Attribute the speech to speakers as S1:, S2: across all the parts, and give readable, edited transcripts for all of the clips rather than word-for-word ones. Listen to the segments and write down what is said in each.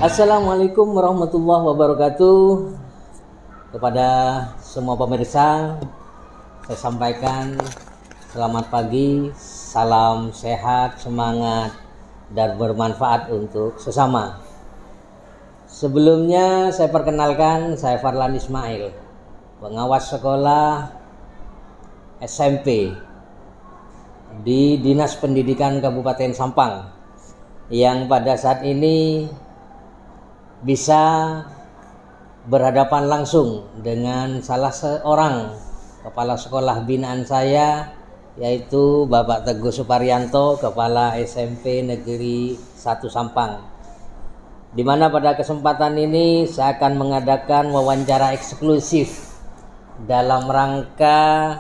S1: Assalamualaikum warahmatullahi wabarakatuh. Kepada semua pemirsa, saya sampaikan selamat pagi, salam sehat, semangat, dan bermanfaat untuk sesama. Sebelumnya saya perkenalkan, saya Farlan Ismail, pengawas sekolah SMP di Dinas Pendidikan Kabupaten Sampang, yang pada saat ini bisa berhadapan langsung dengan salah seorang kepala sekolah binaan saya, yaitu Bapak Teguh Suparyanto, Kepala SMP Negeri 1 Sampang, di mana pada kesempatan ini saya akan mengadakan wawancara eksklusif dalam rangka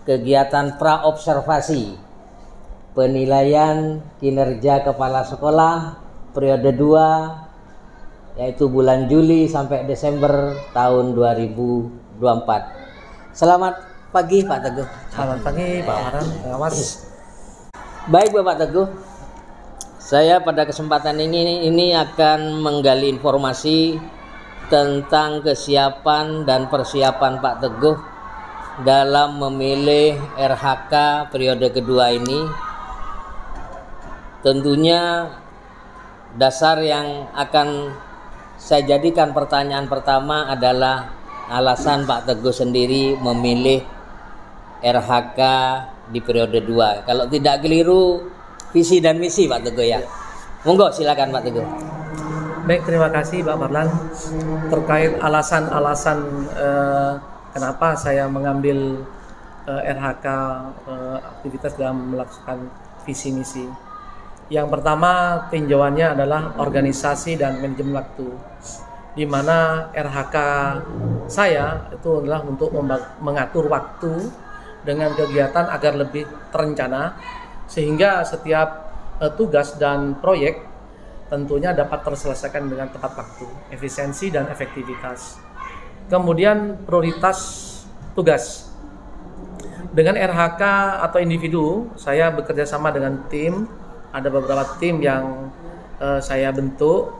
S1: kegiatan praobservasi penilaian kinerja kepala sekolah periode 2, yaitu bulan Juli sampai Desember tahun 2024. Selamat pagi Pak Teguh.
S2: Selamat pagi Pak Maran, pengawas.
S1: Baik Bapak Teguh, saya pada kesempatan ini akan menggali informasi tentang kesiapan dan persiapan Pak Teguh dalam memilih RHK periode kedua ini. Tentunya dasar yang akan saya jadikan pertanyaan pertama adalah alasan Pak Teguh sendiri memilih RHK di periode 2. Kalau tidak keliru, visi dan misi Pak Teguh ya. Monggo silakan Pak Teguh.
S2: Baik, terima kasih Pak Marlan. Terkait alasan-alasan kenapa saya mengambil RHK aktivitas dalam melakukan visi misi. Yang pertama, tinjauannya adalah organisasi dan manajemen waktu, di mana RHK saya itu adalah untuk mengatur waktu dengan kegiatan agar lebih terencana, sehingga setiap tugas dan proyek tentunya dapat terselesaikan dengan tepat waktu, efisiensi dan efektivitas. Kemudian prioritas tugas. Dengan RHK atau individu, saya bekerja sama dengan tim. Ada beberapa tim yang saya bentuk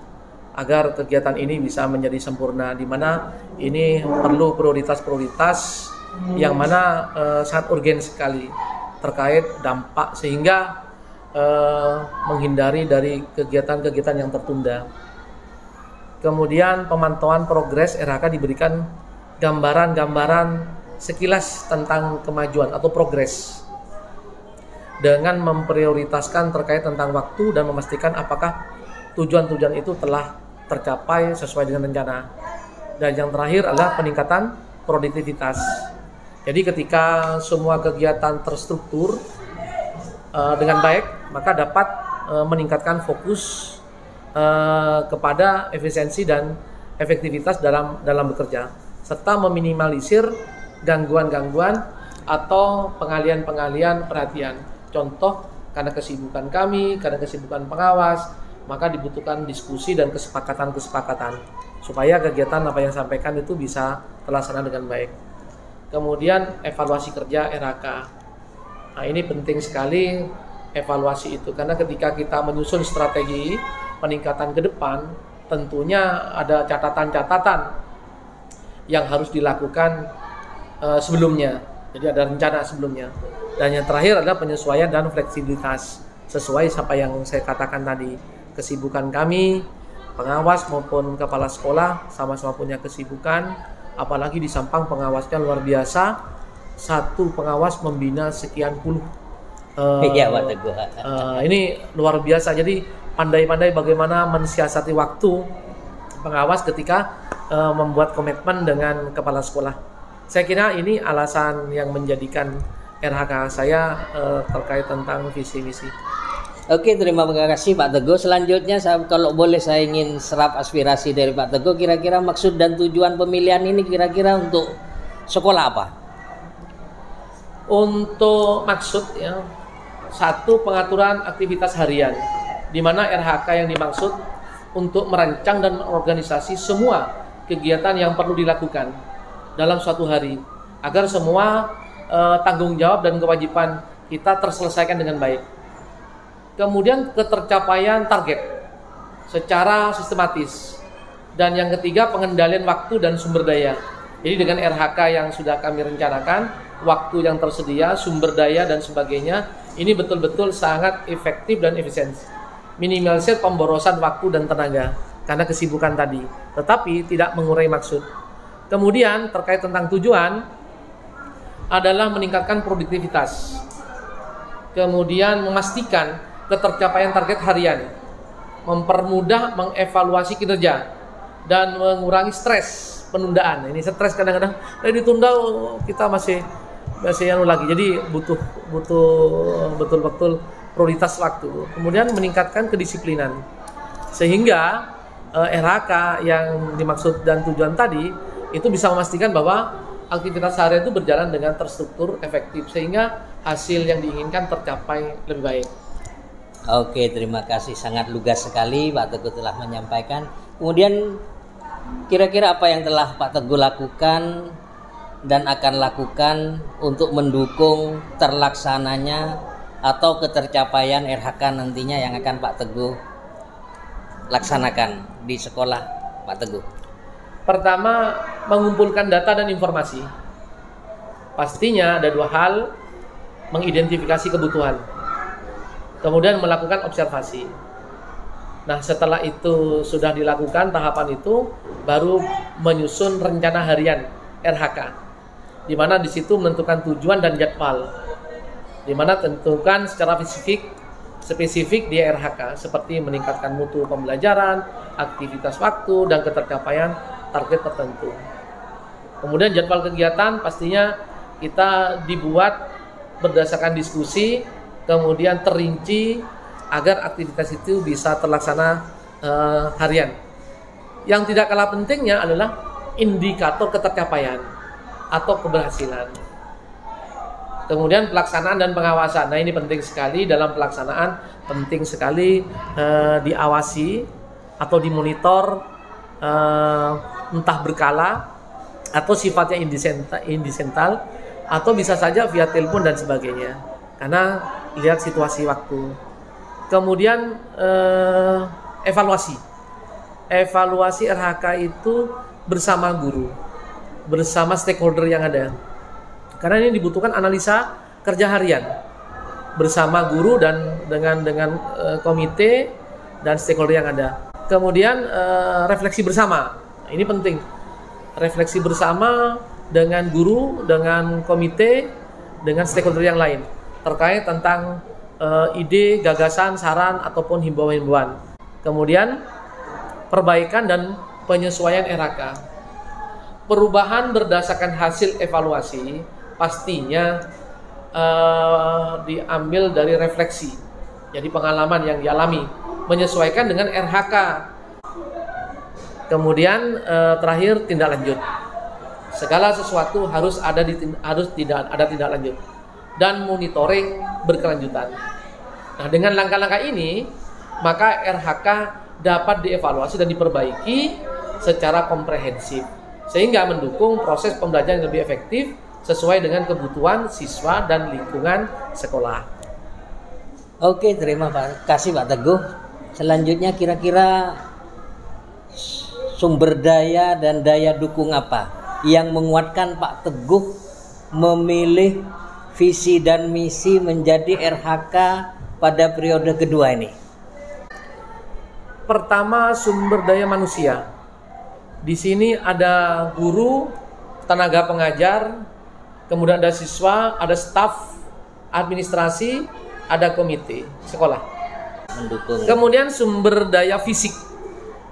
S2: agar kegiatan ini bisa menjadi sempurna, di mana ini perlu prioritas-prioritas yang mana sangat urgen sekali terkait dampak, sehingga menghindari dari kegiatan-kegiatan yang tertunda. Kemudian pemantauan progres RHK, diberikan gambaran-gambaran sekilas tentang kemajuan atau progres, dengan memprioritaskan terkait tentang waktu dan memastikan apakah tujuan-tujuan itu telah tercapai sesuai dengan rencana. Dan yang terakhir adalah peningkatan produktivitas. Jadi ketika semua kegiatan terstruktur dengan baik, maka dapat meningkatkan fokus kepada efisiensi dan efektivitas dalam bekerja, serta meminimalisir gangguan-gangguan atau pengalian-pengalian perhatian. Contoh, karena kesibukan kami, karena kesibukan pengawas, maka dibutuhkan diskusi dan kesepakatan-kesepakatan supaya kegiatan apa yang disampaikan itu bisa terlaksana dengan baik. Kemudian evaluasi kerja RHK. Nah, ini penting sekali evaluasi itu, karena ketika kita menyusun strategi peningkatan ke depan, tentunya ada catatan-catatan yang harus dilakukan sebelumnya. Jadi ada rencana sebelumnya. Dan yang terakhir adalah penyesuaian dan fleksibilitas sesuai apa yang saya katakan tadi. Kesibukan kami, pengawas maupun kepala sekolah sama-sama punya kesibukan, apalagi di Sampang pengawasnya luar biasa. Satu pengawas membina sekian puluh. Ini luar biasa. Jadi pandai-pandai bagaimana mensiasati waktu pengawas ketika membuat komitmen dengan kepala sekolah. Saya kira ini alasan yang menjadikan RHK saya terkait tentang visi misi.
S1: Oke, terima kasih Pak Teguh. Selanjutnya kalau boleh saya ingin serap aspirasi dari Pak Teguh, kira-kira maksud dan tujuan pemilihan ini kira-kira untuk sekolah apa?
S2: Untuk maksud ya, satu, pengaturan aktivitas harian, di mana RHK yang dimaksud untuk merancang dan organisasi semua kegiatan yang perlu dilakukan dalam suatu hari, agar semua tanggung jawab dan kewajiban kita terselesaikan dengan baik. Kemudian ketercapaian target, secara sistematis. Dan yang ketiga, pengendalian waktu dan sumber daya. Jadi dengan RHK yang sudah kami rencanakan, waktu yang tersedia, sumber daya dan sebagainya, ini betul-betul sangat efektif dan efisien. Minimalisir pemborosan waktu dan tenaga karena kesibukan tadi, tetapi tidak mengurai maksud. Kemudian terkait tentang tujuan adalah meningkatkan produktivitas. Kemudian memastikan ketercapaian target harian, mempermudah mengevaluasi kinerja, dan mengurangi stres penundaan. Ini stres kadang-kadang ditunda, kita masih lagi. Jadi butuh betul-betul prioritas waktu. Kemudian meningkatkan kedisiplinan. Sehingga RHK yang dimaksud dan tujuan tadi itu bisa memastikan bahwa aktivitas harian itu berjalan dengan terstruktur, efektif, sehingga hasil yang diinginkan tercapai lebih baik.
S1: Oke, terima kasih, sangat lugas sekali Pak Teguh telah menyampaikan. Kemudian kira-kira apa yang telah Pak Teguh lakukan dan akan lakukan untuk mendukung terlaksananya atau ketercapaian RHK nantinya yang akan Pak Teguh laksanakan di sekolah Pak Teguh?
S2: Pertama, mengumpulkan data dan informasi. Pastinya ada dua hal: mengidentifikasi kebutuhan, kemudian melakukan observasi. Nah, setelah itu sudah dilakukan tahapan itu, baru menyusun rencana harian RHK, di mana di situ menentukan tujuan dan jadwal, di mana tentukan secara spesifik di RHK seperti meningkatkan mutu pembelajaran, aktivitas waktu, dan ketercapaian target tertentu. Kemudian jadwal kegiatan pastinya kita dibuat berdasarkan diskusi, kemudian terinci agar aktivitas itu bisa terlaksana harian. Yang tidak kalah pentingnya adalah indikator ketercapaian atau keberhasilan. Kemudian pelaksanaan dan pengawasan. Nah, ini penting sekali. Dalam pelaksanaan penting sekali diawasi atau dimonitor, entah berkala atau sifatnya indisental, atau bisa saja via telepon dan sebagainya, karena lihat situasi waktu. Kemudian evaluasi RHK itu bersama guru, bersama stakeholder yang ada, karena ini dibutuhkan analisa kerja harian bersama guru dan dengan komite dan stakeholder yang ada. Kemudian refleksi bersama, nah, ini penting, refleksi bersama dengan guru, dengan komite, dengan stakeholder yang lain terkait tentang ide, gagasan, saran ataupun himbauan-himbauan. Kemudian perbaikan dan penyesuaian RHK. Perubahan berdasarkan hasil evaluasi pastinya diambil dari refleksi. Jadi pengalaman yang dialami, menyesuaikan dengan RHK. Kemudian terakhir tindak lanjut. Segala sesuatu harus tidak ada tindak lanjut dan monitoring berkelanjutan. Nah, dengan langkah-langkah ini, maka RHK dapat dievaluasi dan diperbaiki secara komprehensif sehingga mendukung proses pembelajaran yang lebih efektif sesuai dengan kebutuhan siswa dan lingkungan sekolah.
S1: Oke, terima kasih Pak Teguh. Selanjutnya kira-kira sumber daya dan daya dukung apa yang menguatkan Pak Teguh memilih visi dan misi menjadi RHK pada periode kedua ini?
S2: Pertama, sumber daya manusia. Di sini ada guru, tenaga pengajar, kemudian ada siswa, ada staf administrasi, ada komite sekolah.
S1: Mendukung.
S2: Kemudian sumber daya fisik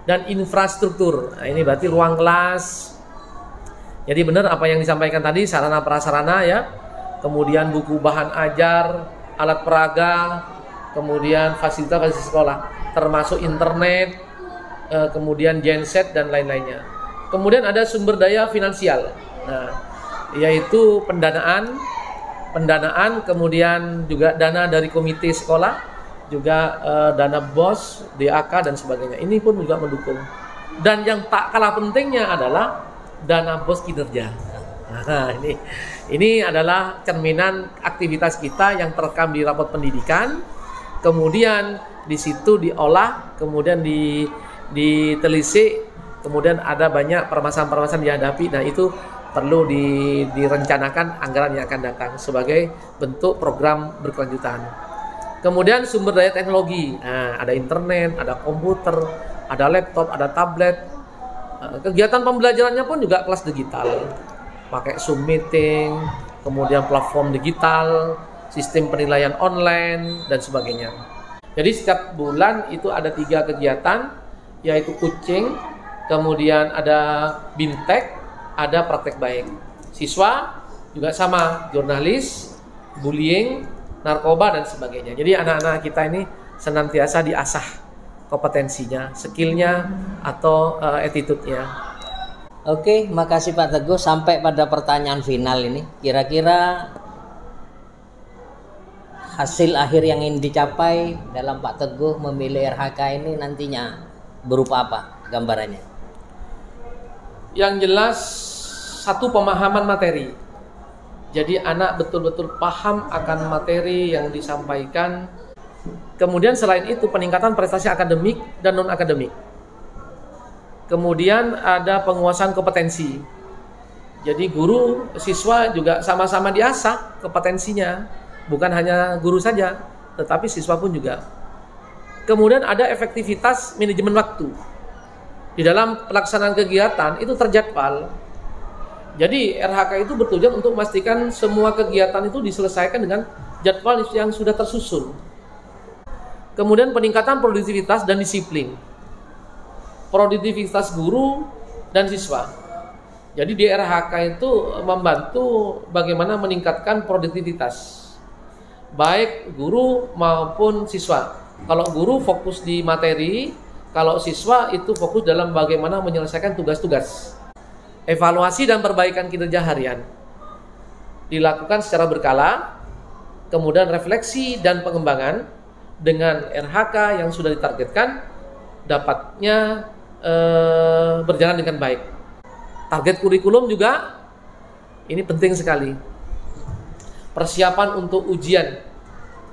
S2: dan infrastruktur. Nah, ini berarti ruang kelas. Jadi benar apa yang disampaikan tadi, sarana prasarana ya. Kemudian buku bahan ajar, alat peraga, kemudian fasilitas sekolah, termasuk internet, kemudian genset dan lain-lainnya. Kemudian ada sumber daya finansial, nah, yaitu pendanaan, kemudian juga dana dari komite sekolah, juga dana BOS, DAK dan sebagainya. Ini pun juga mendukung. Dan yang tak kalah pentingnya adalah dana BOS kinerja. Nah, ini adalah cerminan aktivitas kita yang terekam di rapot pendidikan kemudian di situ diolah, kemudian ditelisik, kemudian ada banyak permasalahan-permasalahan dihadapi. Nah, itu perlu direncanakan anggaran yang akan datang sebagai bentuk program berkelanjutan. Kemudian sumber daya teknologi, nah, ada internet, ada komputer, ada laptop, ada tablet. Kegiatan pembelajarannya pun juga kelas digital, pakai Zoom meeting, kemudian platform digital, sistem penilaian online, dan sebagainya. Jadi setiap bulan itu ada 3 kegiatan, yaitu coaching, kemudian ada bintek, ada praktek baik. Siswa juga sama, jurnalis, bullying, narkoba, dan sebagainya. Jadi anak-anak kita ini senantiasa diasah kompetensinya, skillnya, atau attitude-nya.
S1: Oke, makasih Pak Teguh. Sampai pada pertanyaan final ini, kira-kira hasil akhir yang ingin dicapai dalam Pak Teguh memilih RHK ini nantinya berupa apa gambarannya?
S2: Yang jelas, satu, pemahaman materi. Jadi anak betul-betul paham akan materi yang disampaikan. Kemudian selain itu peningkatan prestasi akademik dan non-akademik. Kemudian ada penguasaan kompetensi. Jadi guru, siswa juga sama-sama diasah kompetensinya. Bukan hanya guru saja, tetapi siswa pun juga. Kemudian ada efektivitas manajemen waktu. Di dalam pelaksanaan kegiatan itu terjadwal. Jadi RHK itu bertujuan untuk memastikan semua kegiatan itu diselesaikan dengan jadwal yang sudah tersusun. Kemudian peningkatan produktivitas dan disiplin. Produktivitas guru dan siswa. Jadi di RHK itu membantu bagaimana meningkatkan produktivitas, baik guru maupun siswa. Kalau guru fokus di materi, kalau siswa itu fokus dalam bagaimana menyelesaikan tugas-tugas. Evaluasi dan perbaikan kinerja harian dilakukan secara berkala, kemudian refleksi dan pengembangan dengan RHK yang sudah ditargetkan dapatnya berjalan dengan baik. Target kurikulum juga ini penting sekali. Persiapan untuk ujian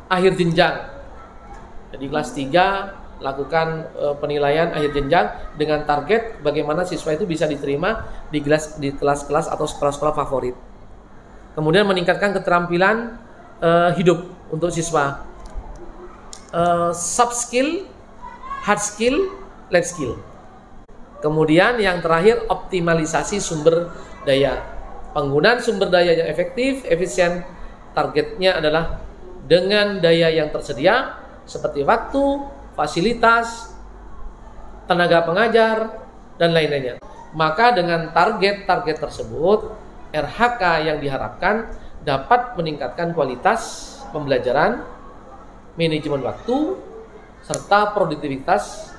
S2: akhir jenjang. Jadi kelas 3 lakukan penilaian akhir jenjang dengan target bagaimana siswa itu bisa diterima di kelas-kelas atau sekolah-sekolah favorit. Kemudian meningkatkan keterampilan hidup untuk siswa. Soft skill, hard skill, life skill. Kemudian yang terakhir optimalisasi sumber daya. Penggunaan sumber daya yang efektif, efisien. Targetnya adalah dengan daya yang tersedia seperti waktu, fasilitas, tenaga pengajar, dan lain-lainnya. Maka dengan target-target tersebut, RHK yang diharapkan dapat meningkatkan kualitas pembelajaran, manajemen waktu, serta produktivitas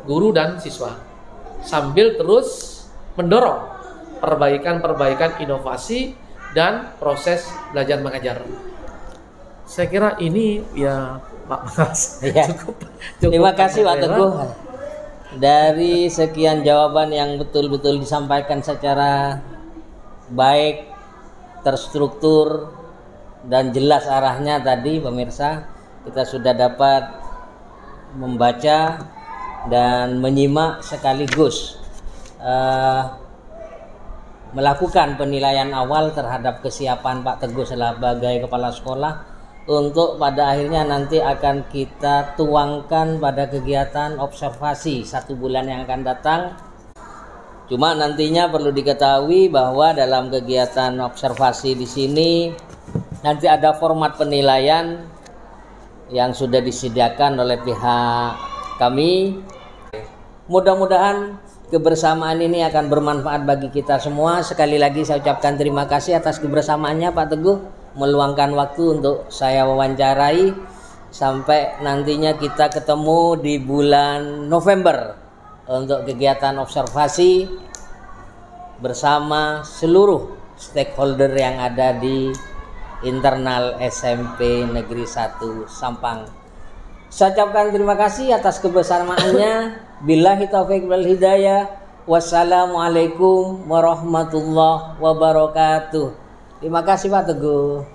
S2: guru dan siswa, sambil terus mendorong perbaikan-perbaikan inovasi dan proses belajar mengajar. Saya kira ini ya Pak Mas,
S1: ya. Cukup terima kasih Pak Teguh. Dari sekian jawaban yang betul-betul disampaikan secara baik, terstruktur, dan jelas arahnya tadi, pemirsa, kita sudah dapat membaca dan menyimak sekaligus melakukan penilaian awal terhadap kesiapan Pak Teguh sebagai kepala sekolah, untuk pada akhirnya nanti akan kita tuangkan pada kegiatan observasi 1 bulan yang akan datang. Cuma nantinya perlu diketahui bahwa dalam kegiatan observasi di sini nanti ada format penilaian yang sudah disediakan oleh pihak kami. Mudah-mudahan kebersamaan ini akan bermanfaat bagi kita semua. Sekali lagi saya ucapkan terima kasih atas kebersamaannya Pak Teguh, meluangkan waktu untuk saya wawancarai. Sampai nantinya kita ketemu di bulan November untuk kegiatan observasi bersama seluruh stakeholder yang ada di internal SMP Negeri 1 Sampang. Saya ucapkan terima kasih atas kebersamaannya. Billahi taufiq wal hidayah. Wassalamualaikum warahmatullahi wabarakatuh. Terima kasih Pak Teguh.